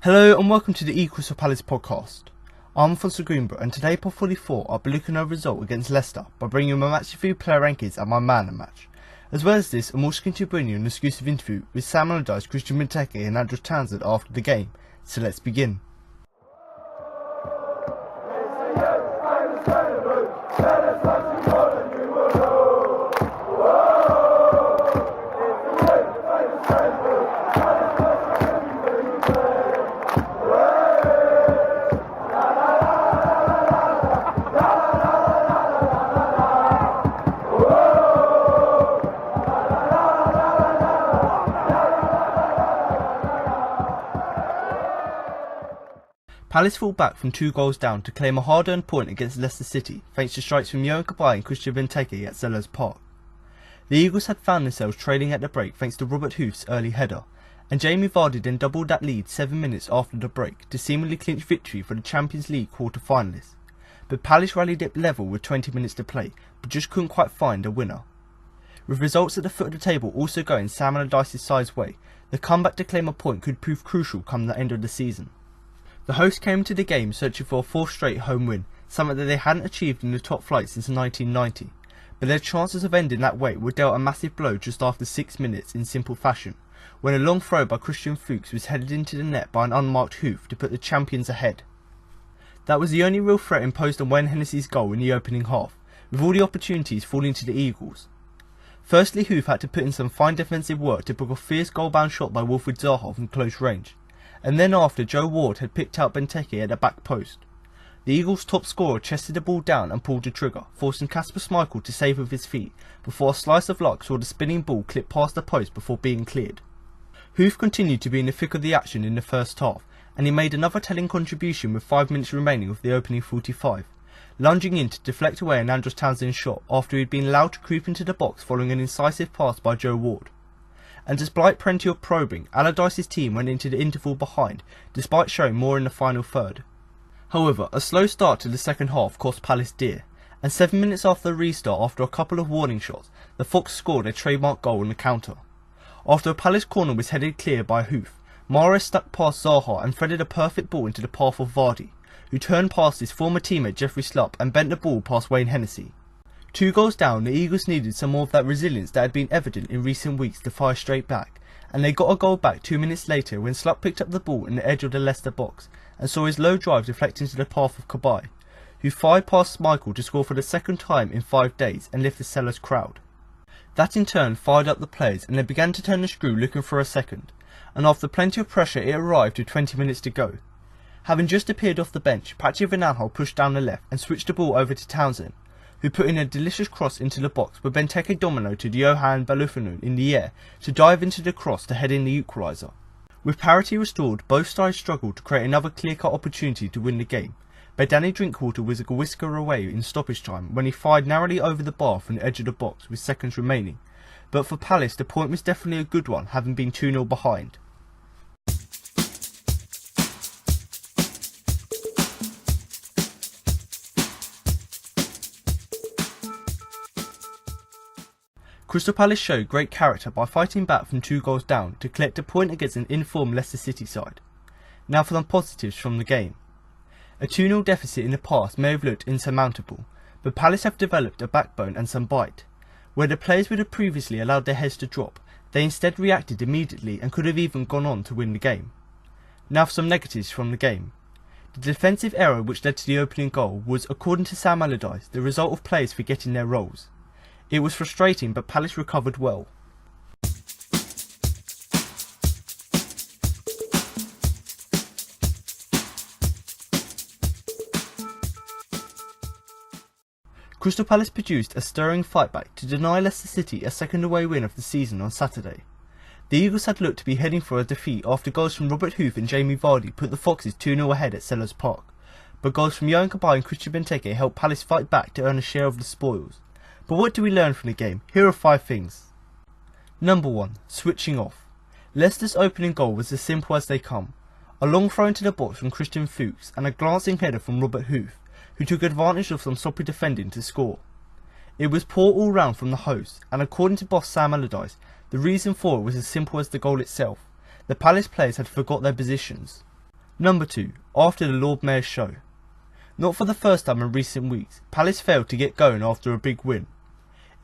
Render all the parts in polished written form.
Hello and welcome to the Equals for Palace podcast. I'm Alfonso Greenbrook and today pod 44 I'll be looking at a result against Leicester by bringing you my match review, player rankings and my man of the match. As well as this, I'm also going to bring you an exclusive interview with Sam Allardyce, Benteke and Townsend after the game. So let's begin. Palace fall back from 2 goals down to claim a hard-earned point against Leicester City thanks to strikes from Yohan, Cabaye and Benteke at Selhurst Park. The Eagles had found themselves trailing at the break thanks to Robert Huth's early header, and Jamie Vardy then doubled that lead 7 minutes after the break to seemingly clinch victory for the Champions League quarter-finalists. But Palace rallied up level with 20 minutes to play, but just couldn't quite find a winner. With results at the foot of the table also going Sam Allardyce's side's way, the comeback to claim a point could prove crucial come the end of the season. The hosts came into the game searching for a 4th straight home win, something that they hadn't achieved in the top flight since 1990, but their chances of ending that way were dealt a massive blow just after 6 minutes in simple fashion, when a long throw by Christian Fuchs was headed into the net by an unmarked Huth to put the champions ahead. That was the only real threat imposed on Wayne Hennessy's goal in the opening half, with all the opportunities falling to the Eagles. Firstly, Huth had to put in some fine defensive work to block a fierce goal-bound shot by Wilfried Zaha from close range, and then after Joe Ward had picked out Benteke at the back post. The Eagles' top scorer chested the ball down and pulled the trigger, forcing Kasper Schmeichel to save with his feet, before a slice of luck saw the spinning ball clip past the post before being cleared. Huth continued to be in the thick of the action in the first half, and he made another telling contribution with 5 minutes remaining of the opening 45, lunging in to deflect away an Townsend shot after he had been allowed to creep into the box following an incisive pass by Joe Ward. And despite plenty of probing, Allardyce's team went into the interval behind, despite showing more in the final third. However, a slow start to the second half cost Palace dear, and 7 minutes after the restart, after a couple of warning shots, the Fox scored a trademark goal on the counter. After a Palace corner was headed clear by Huth, Mahrez stuck past Zaha and threaded a perfect ball into the path of Vardy, who turned past his former teammate Jeffrey Slupp and bent the ball past Wayne Hennessy. 2 goals down, the Eagles needed some more of that resilience that had been evident in recent weeks to fire straight back, and they got a goal back 2 minutes later when Slupp picked up the ball in the edge of the Leicester box and saw his low drive deflect into the path of Cabaye, who fired past Schmeichel to score for the second time in 5 days and lift the Selhurst crowd. That in turn fired up the players and they began to turn the screw looking for a second, and after plenty of pressure it arrived with 20 minutes to go. Having just appeared off the bench, Patrick Van Aanholt pushed down the left and switched the ball over to Townsend, who put in a delicious cross into the box, but Benteke dominoed Yohan in the air to dive into the cross to head in the equaliser. With parity restored, both sides struggled to create another clear-cut opportunity to win the game, but Danny Drinkwater was a whisker away in stoppage time when he fired narrowly over the bar from the edge of the box with seconds remaining. But for Palace, the point was definitely a good one, having been 2-0 behind. Crystal Palace showed great character by fighting back from 2 goals down to collect a point against an informed Leicester City side. Now for some positives from the game. A 2-0 deficit in the past may have looked insurmountable, but Palace have developed a backbone and some bite. Where the players would have previously allowed their heads to drop, they instead reacted immediately and could have even gone on to win the game. Now for some negatives from the game. The defensive error which led to the opening goal was, according to Sam Allardyce, the result of players forgetting their roles. It was frustrating, but Palace recovered well. Crystal Palace produced a stirring fightback to deny Leicester City a second away win of the season on Saturday. The Eagles had looked to be heading for a defeat after goals from Robert Huth and Jamie Vardy put the Foxes 2-0 ahead at Selhurst Park, but goals from Yohan, Cabaye and Benteke helped Palace fight back to earn a share of the spoils. But what do we learn from the game? Here are 5 things. Number 1. Switching off. Leicester's opening goal was as simple as they come. A long throw into the box from Christian Fuchs and a glancing header from Robert Huth, who took advantage of some sloppy defending to score. It was poor all round from the hosts, and according to boss Sam Allardyce, the reason for it was as simple as the goal itself. The Palace players had forgot their positions. Number 2. After the Lord Mayor's show. Not for the first time in recent weeks, Palace failed to get going after a big win.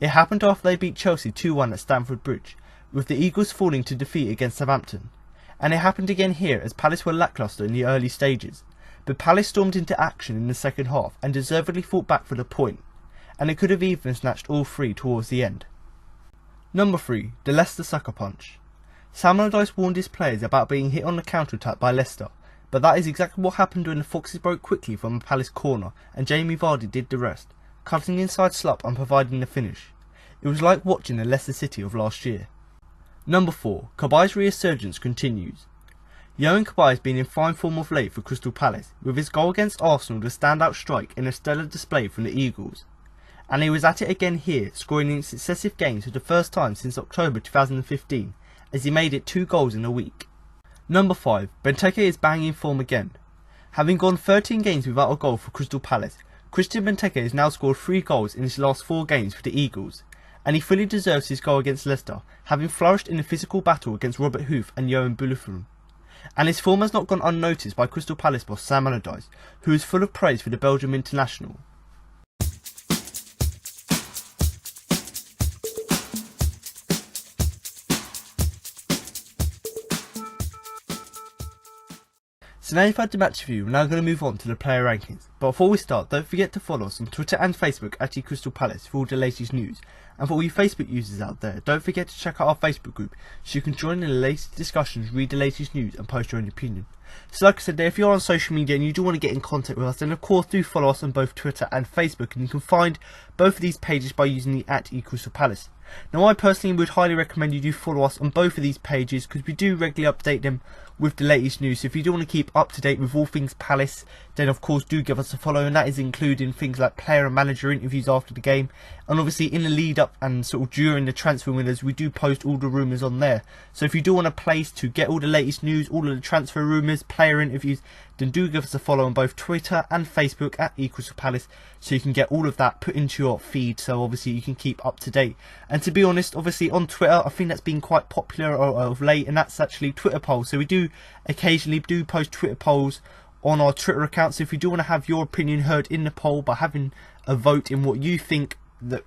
It happened after they beat Chelsea 2-1 at Stamford Bridge, with the Eagles falling to defeat against Southampton. And it happened again here as Palace were lacklustre in the early stages, but Palace stormed into action in the second half and deservedly fought back for the point, and it could have even snatched all three towards the end. Number 3. The Leicester Sucker Punch. Sam Allardyce warned his players about being hit on the counter-attack by Leicester, but that is exactly what happened when the Foxes broke quickly from a Palace corner and Jamie Vardy did the rest, cutting inside slump and providing the finish. It was like watching the Leicester City of last year. Number 4. Cabaye's resurgence continues. Yohan Cabaye has been in fine form of late for Crystal Palace, with his goal against Arsenal the standout strike in a stellar display from the Eagles. And he was at it again here, scoring in successive games for the first time since October 2015, as he made it 2 goals in a week. Number 5. Benteke is banging form again. Having gone 13 games without a goal for Crystal Palace, Christian Benteke has now scored 3 goals in his last 4 games for the Eagles, and he fully deserves his goal against Leicester, having flourished in a physical battle against Robert Huth and Yohan Benteke. And his form has not gone unnoticed by Crystal Palace boss Sam Allardyce, who is full of praise for the Belgium international. So now you've had the match review, we're now going to move on to the player rankings. But before we start, don't forget to follow us on Twitter and Facebook at Crystal Palace for all the latest news. And for all you Facebook users out there, don't forget to check out our Facebook group so you can join in the latest discussions, read the latest news and post your own opinion. So like I said there, if you're on social media and you do want to get in contact with us, then of course do follow us on both Twitter and Facebook, and you can find both of these pages by using the @Crystal Palace. Now I personally would highly recommend you do follow us on both of these pages because we do regularly update them with the latest news. So if you do want to keep up to date with all things Palace, then of course do give us a follow, and that is including things like player and manager interviews after the game, and obviously in the lead up and sort of during the transfer windows we do post all the rumours on there. So if you do want a place to get all the latest news, all of the transfer rumours, player interviews, then do give us a follow on both Twitter and Facebook at Crystal Palace so you can get all of that put into your feed, so obviously you can keep up to date. And to be honest, obviously on Twitter I think that's been quite popular of late, and that's actually Twitter polls. So we do occasionally post Twitter polls on our Twitter account, so if you do want to have your opinion heard in the poll by having a vote in what you think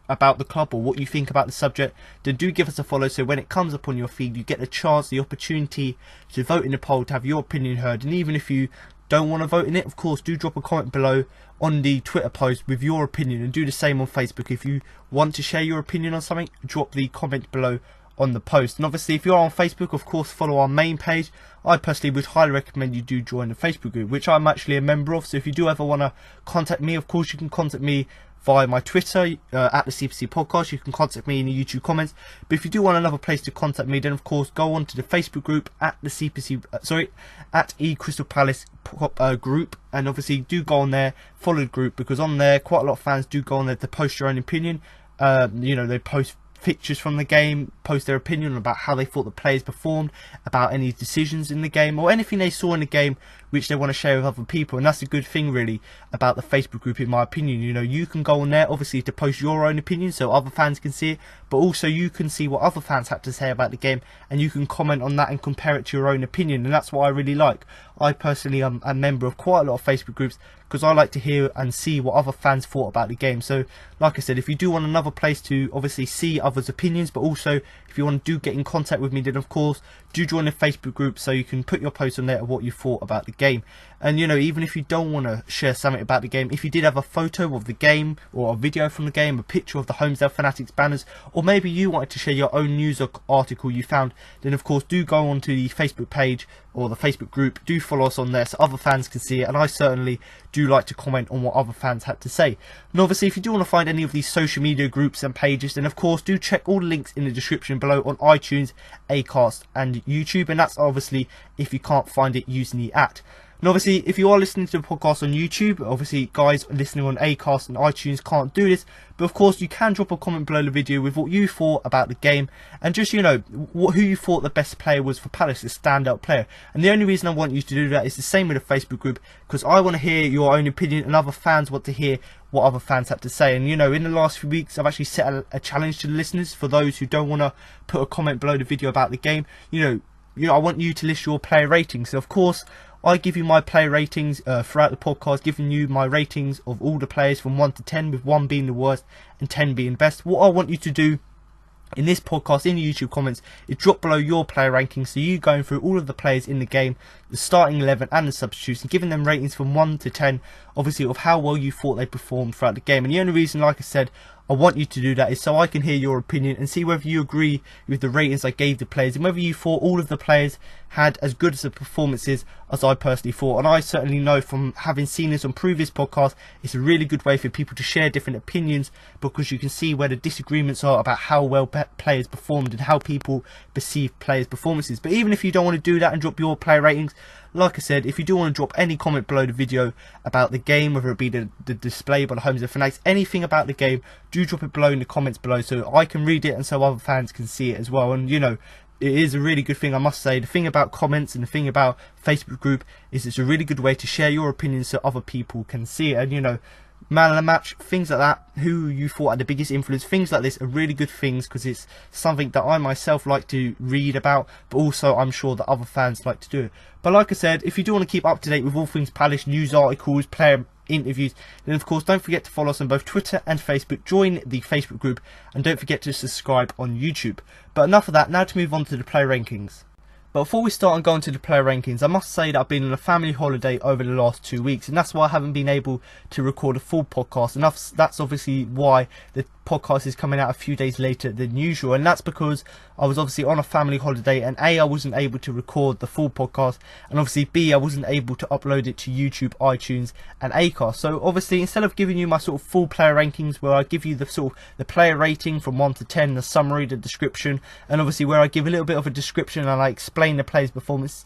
about the club or what you think about the subject, then do give us a follow so when it comes up on your feed you get the chance, the opportunity to vote in the poll, to have your opinion heard. And even if you don't want to vote in it, of course do drop a comment below on the Twitter post with your opinion, and do the same on Facebook. If you want to share your opinion on something, drop the comment below on the post. And obviously if you're on Facebook, of course follow our main page. I personally would highly recommend you do join the Facebook group, which I'm actually a member of. So if you do ever want to contact me, of course you can contact me via my Twitter at the CPC podcast. You can contact me in the YouTube comments. But if you do want another place to contact me, then of course go on to the Facebook group at the CPC at Crystal Palace group, and obviously do go on there, follow the group, because on there quite a lot of fans do go on there to post your own opinion. You know, they post pictures from the game, post their opinion about how they thought the players performed, about any decisions in the game, or anything they saw in the game which they want to share with other people. And that's a good thing really about the Facebook group, in my opinion. You know, you can go on there obviously to post your own opinion so other fans can see it, but also you can see what other fans had to say about the game, and you can comment on that and compare it to your own opinion. And that's what I really like. I personally am a member of quite a lot of Facebook groups because I like to hear and see what other fans thought about the game. So like I said, if you do want another place to obviously see others' opinions, but also if you want to do get in contact with me, then of course do join the Facebook group so you can put your post on there of what you thought about the game. And you know, even if you don't want to share something about the game, if you did have a photo of the game or a video from the game, a picture of the Homesdale Fanatics banners, or maybe you wanted to share your own news or article you found, then of course do go on to the Facebook page or the Facebook group, do follow us on there so other fans can see it. And I certainly do like to comment on what other fans had to say. And obviously if you do want to find any of these social media groups and pages, then of course do check all the links in the description below on iTunes, Acast and YouTube, and that's obviously if you can't find it using the @ And obviously, if you are listening to the podcast on YouTube, obviously guys listening on Acast and iTunes can't do this, but of course you can drop a comment below the video with what you thought about the game, and just, you know, who you thought the best player was for Palace, the standout player. And the only reason I want you to do that is the same with the Facebook group, because I want to hear your own opinion and other fans want to hear what other fans have to say. And you know, in the last few weeks I've actually set a challenge to the listeners for those who don't want to put a comment below the video about the game. You know, I want you to list your player ratings. So of course I give you my player ratings throughout the podcast, giving you my ratings of all the players from 1 to 10, with 1 being the worst and 10 being best. What I want you to do in this podcast, in the YouTube comments, is drop below your player rankings. So you going through all of the players in the game, the starting 11 and the substitutes, and giving them ratings from 1 to 10, obviously of how well you thought they performed throughout the game. And the only reason, like I said, I want you to do that is so I can hear your opinion and see whether you agree with the ratings I gave the players, and whether you thought all of the players had as good as the performances as I personally thought. And I certainly know from having seen this on previous podcasts, it's a really good way for people to share different opinions, because you can see where the disagreements are about how well players performed and how people perceive players' performances. But even if you don't want to do that and drop your player ratings, like I said, if you do want to drop any comment below the video about the game, whether it be the display by the Homes of Fanatics, anything about the game, do drop it below in the comments below so I can read it and so other fans can see it as well. And you know, it is a really good thing, I must say. The thing about comments and the thing about Facebook group is it's a really good way to share your opinions so other people can see it. And you know, man of the match, things like that, who you thought had the biggest influence, things like this are really good things, because it's something that I myself like to read about, but also I'm sure that other fans like to do it. But like I said, if you do want to keep up to date with all things Palace, news articles, player interviews, then of course don't forget to follow us on both Twitter and Facebook, join the Facebook group, and don't forget to subscribe on YouTube. But enough of that, now to move on to the player rankings. But before we start and go into the player rankings, I must say that I've been on a family holiday over the last 2 weeks, and that's why I haven't been able to record a full podcast, and that's obviously why the podcast is coming out a few days later than usual. And that's because I was obviously on a family holiday, and A, I wasn't able to record the full podcast, and obviously B, I wasn't able to upload it to YouTube, iTunes and Acast. So obviously, instead of giving you my sort of full player rankings, where I give you the sort of the player rating from 1 to 10, the summary, the description, and obviously where I give a little bit of a description and I explain the player's performance,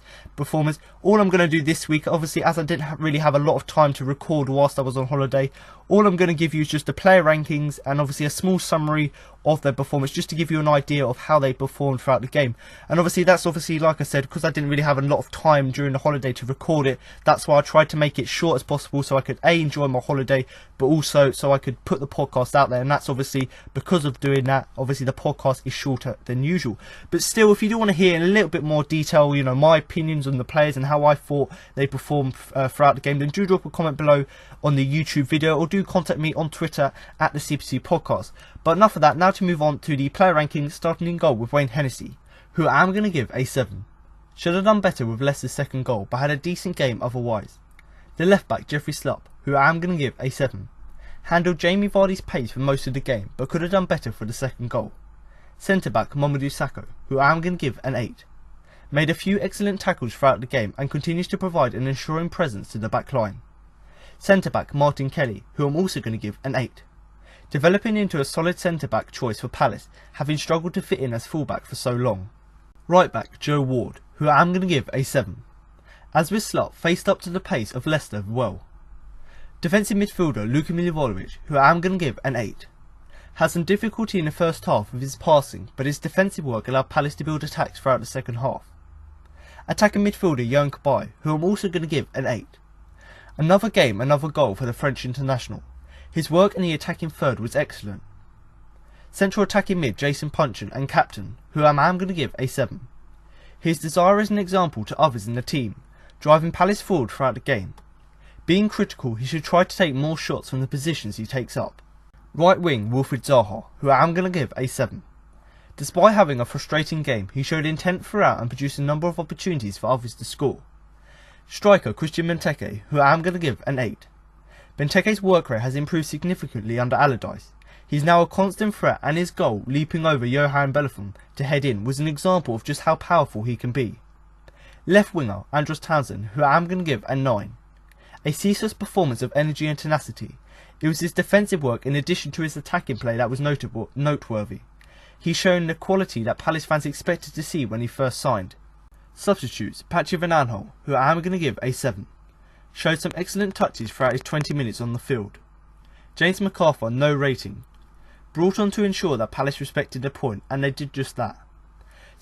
all I'm going to do this week, obviously as I didn't really have a lot of time to record whilst I was on holiday, all I'm going to give you is just the player rankings and obviously a small summary of their performance, just to give you an idea of how they performed throughout the game. And obviously that's obviously, like I said, because I didn't really have a lot of time during the holiday to record it, that's why I tried to make it short as possible, so I could A, enjoy my holiday, but also so I could put the podcast out there. And that's obviously because of doing that, obviously the podcast is shorter than usual. But still, if you do want to hear in a little bit more detail, you know, my opinions on the players and how I thought they performed throughout the game, then do drop a comment below on the YouTube video, or do contact me on Twitter at the CPC Podcast. But enough of that, now to move on to the player rankings, starting in goal with Wayne Hennessy, who I am going to give a 7. Should have done better with Leicester's second goal, but had a decent game otherwise. The left back Jeffrey Slupp, who I am going to give a 7. Handled Jamie Vardy's pace for most of the game, but could have done better for the second goal. Centre back Mamadou Sakho, who I am going to give an 8. Made a few excellent tackles throughout the game and continues to provide an ensuring presence to the back line. Centre back Martin Kelly, who I'm also going to give an 8. Developing into a solid centre back choice for Palace, having struggled to fit in as fullback for so long. Right back Joe Ward, who I am going to give a 7. As with Slupp, faced up to the pace of Leicester well. Defensive midfielder Luka Milivojevic, who I am going to give an 8. Had some difficulty in the first half with his passing, but his defensive work allowed Palace to build attacks throughout the second half. Attacking midfielder Yohan Cabaye, who I'm also going to give an 8. Another game, another goal for the French international. His work in the attacking third was excellent. Central attacking mid Jason Puncheon and captain, who I am going to give a 7. His desire is an example to others in the team, driving Palace forward throughout the game. Being critical, he should try to take more shots from the positions he takes up. Right wing Wilfried Zaha, who I am going to give a 7. Despite having a frustrating game, he showed intent throughout and produced a number of opportunities for others to score. Striker Christian Benteke, who I am going to give an 8. Benteke's work rate has improved significantly under Allardyce. He is now a constant threat, and his goal, leaping over Yohan to head in, was an example of just how powerful he can be. Left winger Andros Townsend, who I am going to give a 9. A ceaseless performance of energy and tenacity. It was his defensive work in addition to his attacking play that was noteworthy. He's shown the quality that Palace fans expected to see when he first signed. Substitutes Patrick Van Aanholt, who I am going to give a 7. Showed some excellent touches throughout his 20 minutes on the field. James McArthur, no rating. Brought on to ensure that Palace respected the point, and they did just that.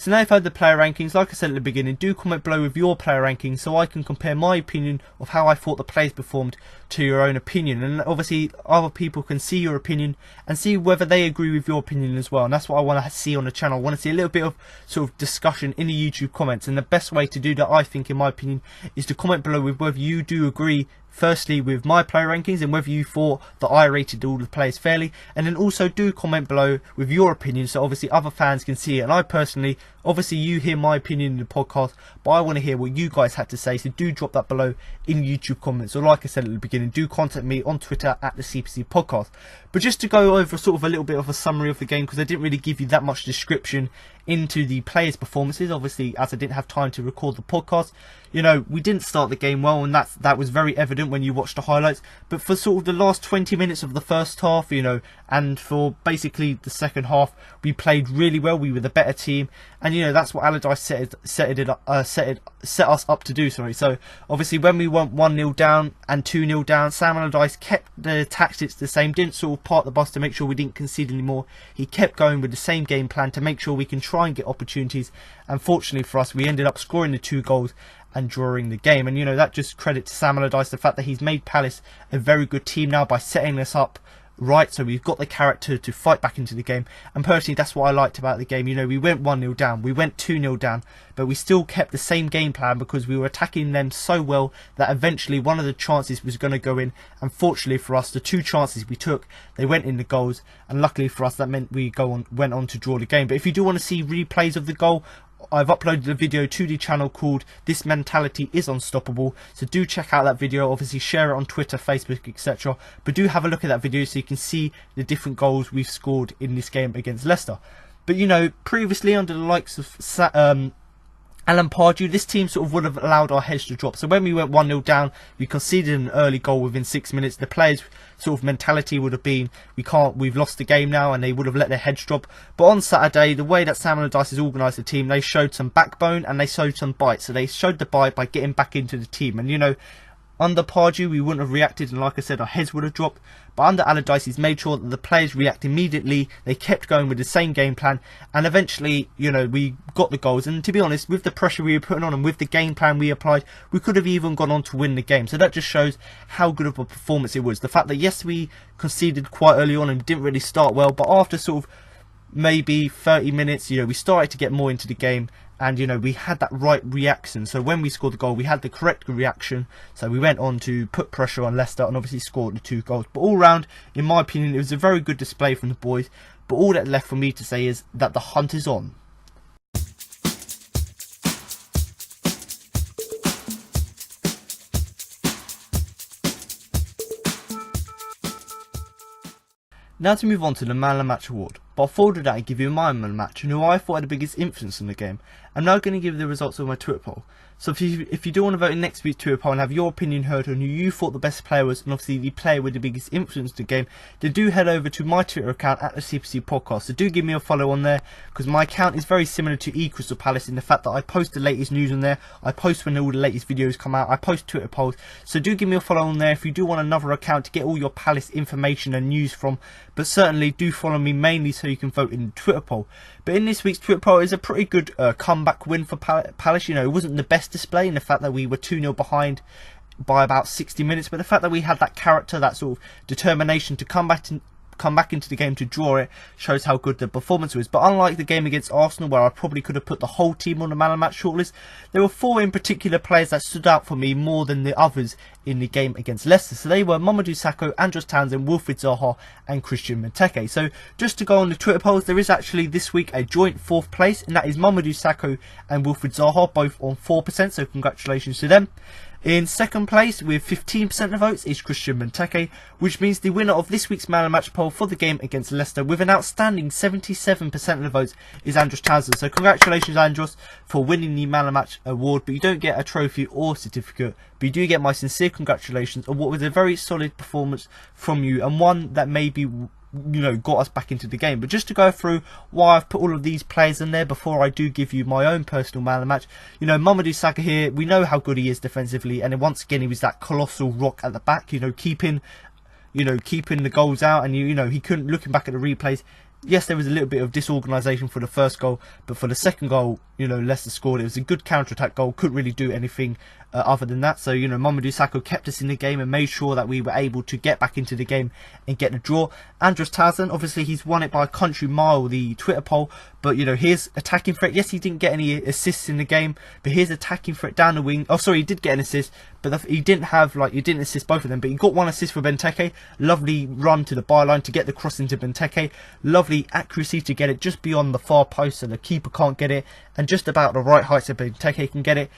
So now you've heard the player rankings, like I said at the beginning, do comment below with your player rankings so I can compare my opinion of how I thought the players performed to your own opinion. And obviously other people can see your opinion and see whether they agree with your opinion as well. And that's what I want to see on the channel. I want to see a little bit of sort of discussion in the YouTube comments. And the best way to do that, I think, in my opinion, is to comment below with whether you do agree firstly with my player rankings and whether you thought that I rated all the players fairly, and then also do comment below with your opinion so obviously other fans can see it. And I personally, obviously you hear my opinion in the podcast, but I want to hear what you guys had to say, so do drop that below in YouTube comments, or like I said at the beginning, do contact me on Twitter at the CPC podcast. But just to go over sort of a little bit of a summary of the game, because I didn't really give you that much description into the players' performances, obviously as I didn't have time to record the podcast. You know, we didn't start the game well, and that was very evident when you watched the highlights. But for sort of the last 20 minutes of the first half, you know, and for basically the second half, we played really well. We were the better team, and you know that's what Allardyce set us up to do. Sorry. So obviously when we went 1-0 down and 2-0 down, Sam Allardyce kept the tactics the same. Didn't sort of park the bus to make sure we didn't concede anymore. He kept going with the same game plan to make sure we can try and get opportunities. And fortunately for us, we ended up scoring the 2 goals and drawing the game. And you know, that just credit to Sam Allardyce, the fact that he's made Palace a very good team now by setting us up right, so we've got the character to fight back into the game. And personally, that's what I liked about the game. You know, we went 1-0 down, we went 2-0 down, but we still kept the same game plan because we were attacking them so well that eventually one of the chances was going to go in. And fortunately for us, the 2 chances we took, they went in the goals, and luckily for us that meant we went on to draw the game. But if you do want to see replays of the goal, I've uploaded a video to the channel called "This Mentality is Unstoppable," so do check out that video. Obviously share it on Twitter, Facebook, etc. But do have a look at that video so you can see the different goals we've scored in this game against Leicester. But you know, previously under the likes of Alan Pardew, this team sort of would have allowed our heads to drop. So when we went 1-0 down, we conceded an early goal within 6 minutes. The players' sort of mentality would have been, we've lost the game now, and they would have let their heads drop. But on Saturday, the way that Sam Allardyce has organised the team, they showed some backbone and they showed some bite. So they showed the bite by getting back into the team. And you know, under Pardew, we wouldn't have reacted, and like I said, our heads would have dropped. But under Allardyce, he's made sure that the players react immediately. They kept going with the same game plan, and eventually, you know, we got the goals. And to be honest, with the pressure we were putting on and with the game plan we applied, we could have even gone on to win the game. So that just shows how good of a performance it was. The fact that, yes, we conceded quite early on and didn't really start well, but after sort of maybe 30 minutes, you know, we started to get more into the game. And, you know, we had that right reaction. So when we scored the goal, we had the correct reaction. So we went on to put pressure on Leicester and obviously scored the 2 goals. But all round, in my opinion, it was a very good display from the boys. But all that's left for me to say is that the hunt is on. Now to move on to the Man of the Match award. But before that, I give you my Man of the Match and who I thought had the biggest influence in the game. I'm now going to give the results of my Twitter poll. So if you do want to vote in next week's Twitter poll and have your opinion heard on who you thought the best player was, and obviously the player with the biggest influence in the game, then do head over to my Twitter account at the CPC podcast. So do give me a follow on there, because my account is very similar to Crystal Palace in the fact that I post the latest news on there, I post when all the latest videos come out, I post Twitter polls. So do give me a follow on there if you do want another account to get all your Palace information and news from. But certainly do follow me mainly so you can vote in the Twitter poll. But in this week's Twitter poll is a pretty good comeback win for Palace. You know, it wasn't the best display in the fact that we were 2-0 behind by about 60 minutes, but the fact that we had that character, that sort of determination to come back into the game to draw it, shows how good the performance was. But unlike the game against Arsenal, where I probably could have put the whole team on the Man of the Match shortlist, there were 4 in particular players that stood out for me more than the others in the game against Leicester. So they were Mamadou Sakho, Andros Townsend, Wilfried Zaha and Christian Benteke. So just to go on the Twitter polls, there is actually this week a joint 4th place, and that is Mamadou Sakho and Wilfried Zaha, both on 4%, so congratulations to them. In second place with 15% of the votes is Christian Benteke, which means the winner of this week's Man of the Match poll for the game against Leicester with an outstanding 77% of the votes is Andros Townsend. So congratulations, Andros, for winning the Man of the Match award, but you don't get a trophy or certificate, but you do get my sincere congratulations on what was a very solid performance from you, and one that maybe, you know, got us back into the game. But just to go through why I've put all of these players in there before I do give you my own personal Man of the Match. You know, Mamadou Sakho here, we know how good he is defensively, and then once again he was that colossal rock at the back, you know, keeping the goals out. And you know, he couldn't, looking back at the replays, yes, there was a little bit of disorganisation for the first goal, but for the second goal, Leicester scored. It was a good counter-attack goal. Couldn't really do anything other than that. So, Mamadou Sakho kept us in the game and made sure that we were able to get back into the game and get the draw. Andros Townsend, obviously, he's won it by a country mile, the Twitter poll. But, his attacking threat, yes, he didn't get any assists in the game, but his attacking threat down the wing. Oh, sorry, he did get an assist, but he didn't assist both of them. But he got one assist for Benteke. Lovely run to the byline to get the cross into Benteke. Lovely accuracy to get it just beyond the far post so the keeper can't get it. And just about the right height so Benteke can get it.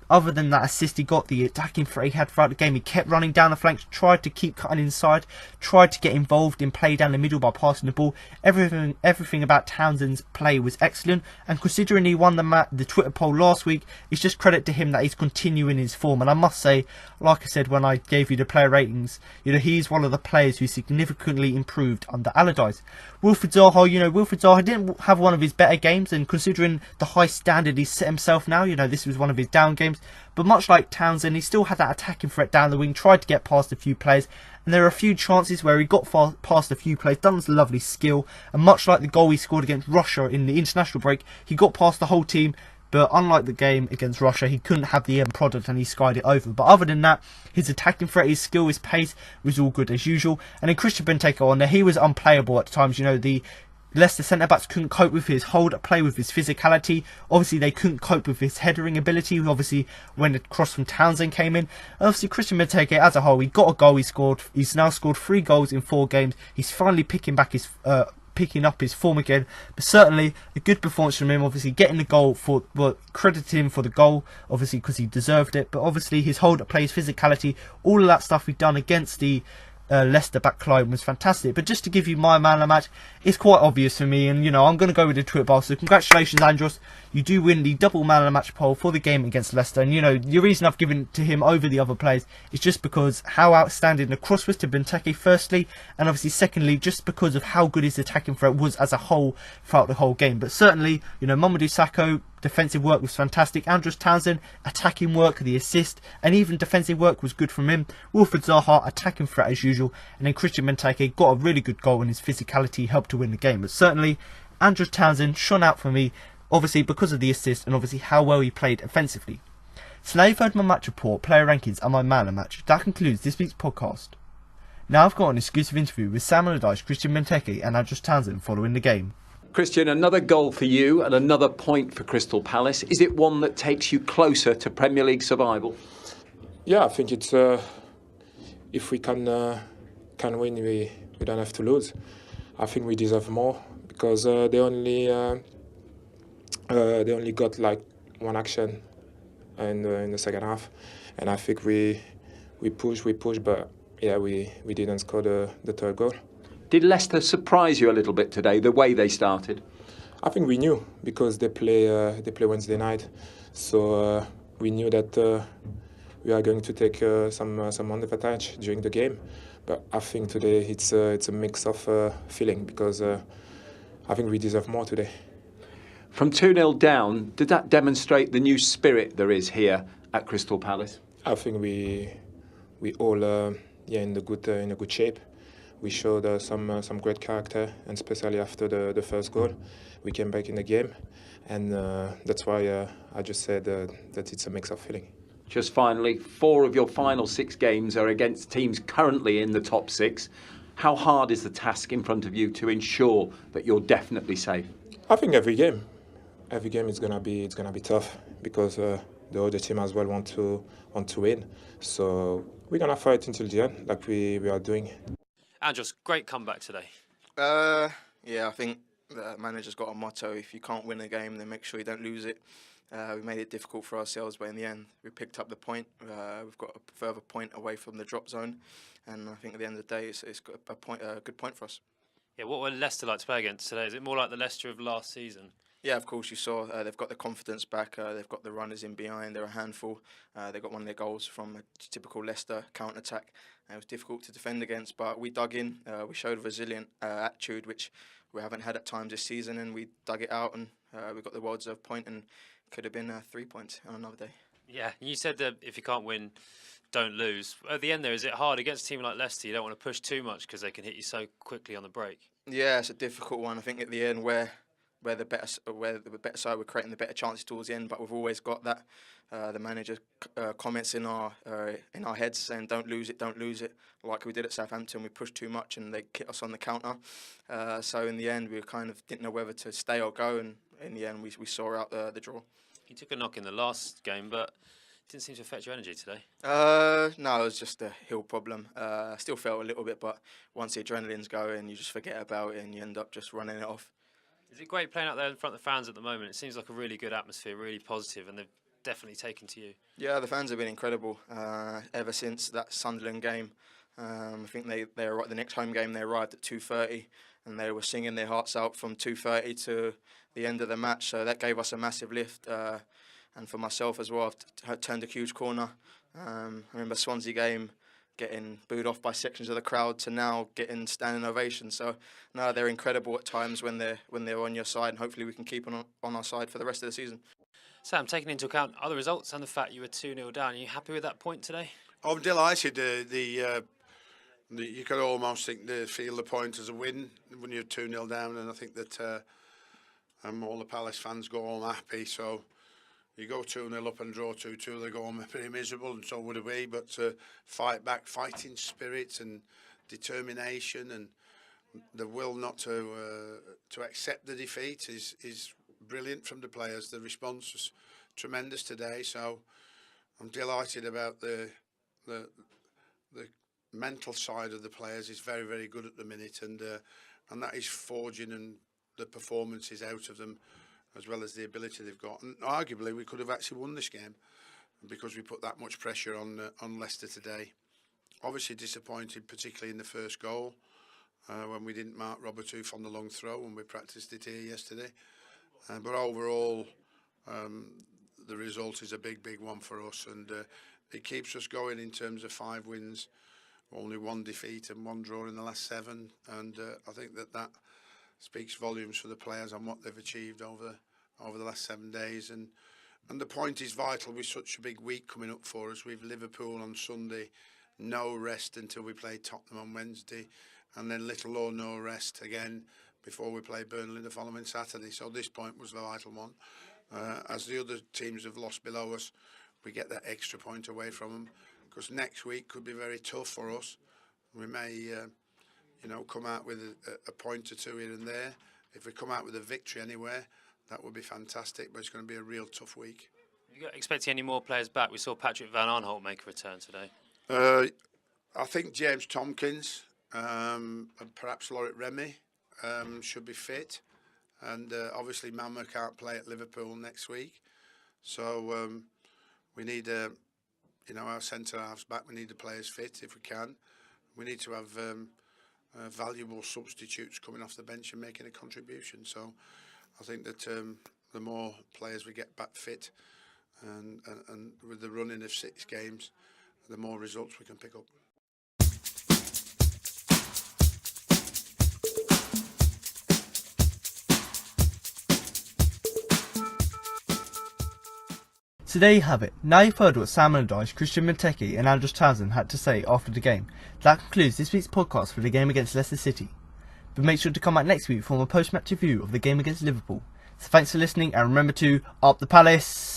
Other than that assist, he got the attacking threat he had throughout the game. He kept running down the flanks, tried to keep cutting inside, tried to get involved in play down the middle by passing the ball. Everything about Townsend's play was excellent. And considering he won the Twitter poll last week, it's just credit to him that he's continuing his form. And I must say, like I said when I gave you the player ratings, he's one of the players who significantly improved under Allardyce. Wilfried Zaha didn't have one of his better games, and considering the high standard he's set himself now, this was one of his down games. But much like Townsend, he still had that attacking threat down the wing, tried to get past a few players, and there are a few chances where he got past a few players, done some lovely skill, and much like the goal he scored against Russia in the international break, he got past the whole team. But unlike the game against Russia, he couldn't have the end product and he skied it over. But other than that, his attacking threat, his skill, his pace was all good as usual. And then Christian Benteke on there, he was unplayable at times. The Leicester centre-backs couldn't cope with his hold-up-play, with his physicality. Obviously, they couldn't cope with his headering ability, obviously, when the cross from Townsend came in. And obviously, Christian Benteke, as a whole, he got a goal, he's now scored 3 goals in 4 games. He's finally picking up his form again, but certainly a good performance from him. Obviously getting the goal credit him for the goal, obviously because he deserved it, but obviously his hold-up play, his physicality, all of that stuff he'd done against the Leicester backline was fantastic. But just to give you my man of the match, it's quite obvious for me, and I'm going to go with the Twitter poll. So congratulations, Andros, you do win the double man of the match poll for the game against Leicester. And the reason I've given it to him over the other players is just because how outstanding the cross was to Benteke firstly, and obviously secondly just because of how good his attacking threat was as a whole throughout the whole game. But certainly Mamadou Sakho, defensive work was fantastic. Andros Townsend, attacking work, the assist, and even defensive work was good from him. Wilfried Zaha, attacking threat as usual. And then Christian Benteke got a really good goal, and his physicality helped to win the game. But certainly, Andros Townsend shone out for me, obviously because of the assist and obviously how well he played offensively. So now you've heard my match report, player rankings, and my man of the match. That concludes this week's podcast. Now I've got an exclusive interview with Sam Allardyce, Christian Benteke, and Andros Townsend following the game. Christian, another goal for you and another point for Crystal Palace. Is it one that takes you closer to Premier League survival? Yeah, I think it's if we can win, we don't have to lose. I think we deserve more because they only got like one action in the second half, and I think we pushed, but yeah, we didn't score the third goal. Did Leicester surprise you a little bit today, the way they started? I think we knew because they play Wednesday night, so we knew that we are going to take some advantage during the game. But I think today it's a mix of feeling because I think we deserve more today. From 2-0 down, did that demonstrate the new spirit there is here at Crystal Palace? I think we all in a good shape. We showed some great character, and especially after the first goal, we came back in the game, and that's why I just said that it's a mix of feeling. Just finally, 4 of your final 6 games are against teams currently in the top 6. How hard is the task in front of you to ensure that you're definitely safe? I think every game is gonna be tough because the other team as well want to win. So we're gonna fight until the end, like we are doing. Andros, great comeback today. Yeah, I think the manager's got a motto: if you can't win a game, then make sure you don't lose it. We made it difficult for ourselves, but in the end, we picked up the point. We've got a further point away from the drop zone, and I think at the end of the day, it's got a good point for us. Yeah, what would Leicester like to play against today? Is it more like the Leicester of last season? Yeah, of course, you saw they've got the confidence back. They've got the runners in behind. They're a handful. They got one of their goals from a typical Leicester counter-attack. It was difficult to defend against, but we dug in. We showed a resilient attitude, which we haven't had at times this season, and we dug it out, and we got the well-deserved point, and could have been 3 points on another day. Yeah, you said that if you can't win, don't lose. At the end there, is it hard against a team like Leicester? You don't want to push too much because they can hit you so quickly on the break. Yeah, it's a difficult one. I think at the end where the better side were creating the better chances towards the end, but we've always got that. The manager comments in our heads saying, "Don't lose it, don't lose it." Like we did at Southampton, we pushed too much and they hit us on the counter. So in the end, we kind of didn't know whether to stay or go, and in the end, we saw out the draw. You took a knock in the last game, but it didn't seem to affect your energy today. No, it was just a heel problem. I still felt a little bit, but once the adrenaline's going, you just forget about it and you end up just running it off. Is it great playing out there in front of the fans at the moment? It seems like a really good atmosphere, really positive, and they've definitely taken to you. Yeah, the fans have been incredible ever since that Sunderland game. I think they arrived, the next home game they arrived at 2:30, and they were singing their hearts out from 2:30 to the end of the match. So that gave us a massive lift, and for myself as well, I've turned a huge corner. I remember Swansea game, getting booed off by sections of the crowd to now getting standing ovation. So no, they're incredible at times when they're on your side, and hopefully we can keep on our side for the rest of the season. Sam, taking into account other results and the fact you were 2-0 down, are you happy with that point today? I'm delighted. You could almost feel the point as a win when you're 2-0 down, and I think that all the Palace fans go home happy. So you go 2-0 up and draw 2-2, they go home pretty miserable, and so would we. But fight back, fighting spirit and determination, and the will not to accept the defeat is brilliant from the players. The response was tremendous today, so I'm delighted about the mental side of the players is very, very good at the minute, and that is forging and the performances out of them, as well as the ability they've got. And arguably, we could have actually won this game because we put that much pressure on Leicester today. Obviously disappointed, particularly in the first goal, when we didn't mark Robert Huth on the long throw, and we practiced it here yesterday. But overall, the result is a big, big one for us, and it keeps us going in terms of 5 wins, only 1 defeat and 1 draw in the last 7, and I think that speaks volumes for the players and what they've achieved over the last 7 days. And the point is vital with such a big week coming up for us. We've Liverpool on Sunday, no rest until we play Tottenham on Wednesday, and then little or no rest again before we play Burnley the following Saturday. So this point was the vital one. As the other teams have lost below us, we get that extra point away from them, because next week could be very tough for us. We may, come out with a point or 2 here and there. If we come out with a victory anywhere, that would be fantastic, but it's going to be a real tough week. You expecting any more players back? We saw Patrick Van Aanholt make a return today. I think James Tompkins and perhaps Lorit Remy should be fit, and obviously Mama can't play at Liverpool next week, so we need our centre halves back. We need the players fit if we can. We need to have valuable substitutes coming off the bench and making a contribution. So I think that the more players we get back fit, and with the running of 6 games, the more results we can pick up. So there you have it. Now you've heard what Sam Allardyce, Christian Benteke and Townsend had to say after the game. That concludes this week's podcast for the game against Leicester City. But make sure to come back next week for a post-match review of the game against Liverpool. So thanks for listening, and remember to up the Palace!